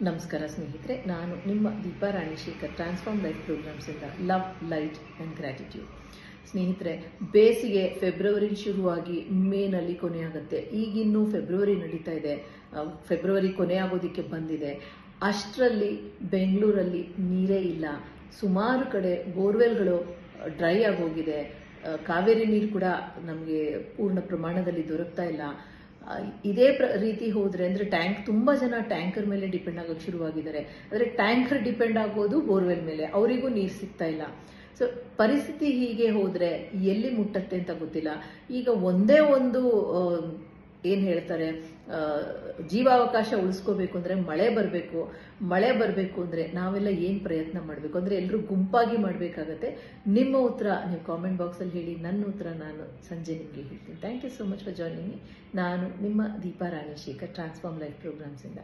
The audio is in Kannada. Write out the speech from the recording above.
ನಮಸ್ಕಾರ ಸ್ನೇಹಿತರೆ, ನಾನು ನಿಮ್ಮ ದೀಪಾ ರಾಣಿಶೇಖರ್ ಟ್ರಾನ್ಸ್ಫಾರ್ಮ್ ಲೈಫ್ ಪ್ರೋಗ್ರಾಮ್ಸಿಂದ ಲವ್, ಲೈಟ್ ಆ್ಯಂಡ್ ಗ್ರ್ಯಾಟಿಟ್ಯೂಡ್. ಸ್ನೇಹಿತರೆ, ಬೇಸಿಗೆ ಫೆಬ್ರವರಿ ಶುರುವಾಗಿ ಮೇನಲ್ಲಿ ಕೊನೆಯಾಗುತ್ತೆ. ಈಗಿನ್ನೂ ಫೆಬ್ರವರಿ ನಡೀತಾ ಇದೆ, ಫೆಬ್ರವರಿ ಕೊನೆಯಾಗೋದಕ್ಕೆ ಬಂದಿದೆ. ಅಷ್ಟರಲ್ಲಿ ಬೆಂಗಳೂರಲ್ಲಿ ನೀರೇ ಇಲ್ಲ. ಸುಮಾರು ಕಡೆ ಬೋರ್ವೆಲ್ಗಳು ಡ್ರೈ ಆಗೋಗಿದೆ. ಕಾವೇರಿ ನೀರು ಕೂಡ ನಮಗೆ ಪೂರ್ಣ ಪ್ರಮಾಣದಲ್ಲಿ ದೊರಕ್ತಾ ಇಲ್ಲ. ಇದೇ ರೀತಿ ಹೋದ್ರೆ ಅಂದ್ರೆ ತುಂಬಾ ಜನ ಟ್ಯಾಂಕರ್ ಮೇಲೆ ಡಿಪೆಂಡ್ ಆಗೋಕೆ ಶುರುವಾಗಿದ್ದಾರೆ. ಅಂದ್ರೆ ಟ್ಯಾಂಕರ್ ಡಿಪೆಂಡ್ ಆಗೋದು ಬೋರ್ವೆಲ್ ಮೇಲೆ, ಅವರಿಗೂ ನೀರು ಸಿಗ್ತಾ ಇಲ್ಲ. ಸೊ ಪರಿಸ್ಥಿತಿ ಹೀಗೆ ಹೋದ್ರೆ ಎಲ್ಲಿ ಮುಟ್ಟತ್ತೆ ಅಂತ ಗೊತ್ತಿಲ್ಲ. ಈಗ ಒಂದೇ ಒಂದು ಏನ್ ಹೇಳ್ತಾರೆ, ಜೀವಾವಕಾಶ ಉಳಿಸ್ಕೋಬೇಕು ಅಂದ್ರೆ ಮಳೆ ಬರಬೇಕು ಅಂದ್ರೆ ನಾವೆಲ್ಲ ಏನ್ ಪ್ರಯತ್ನ ಮಾಡಬೇಕು ಅಂದ್ರೆ ಎಲ್ಲರೂ ಗುಂಪಾಗಿ ಮಾಡಬೇಕಾಗತ್ತೆ. ನಿಮ್ಮ ಉತ್ತರ ನೀವು ಕಾಮೆಂಟ್ ಬಾಕ್ಸ್ ಅಲ್ಲಿ ಹೇಳಿ, ನನ್ನ ಉತ್ತರ ನಾನು ಸಂಜೆ ನಿಮಗೆ ಹೇಳ್ತೀನಿ. Thank you so much for joining me. ನಾನು ನಿಮ್ಮ ದೀಪಾ ರಾಣಿಶೇಖರ್ ಟ್ರಾನ್ಸ್ಫಾರ್ಮ್ ಲೈಫ್ ಪ್ರೋಗ್ರಾಮ್ಸ್ ಇಂದ.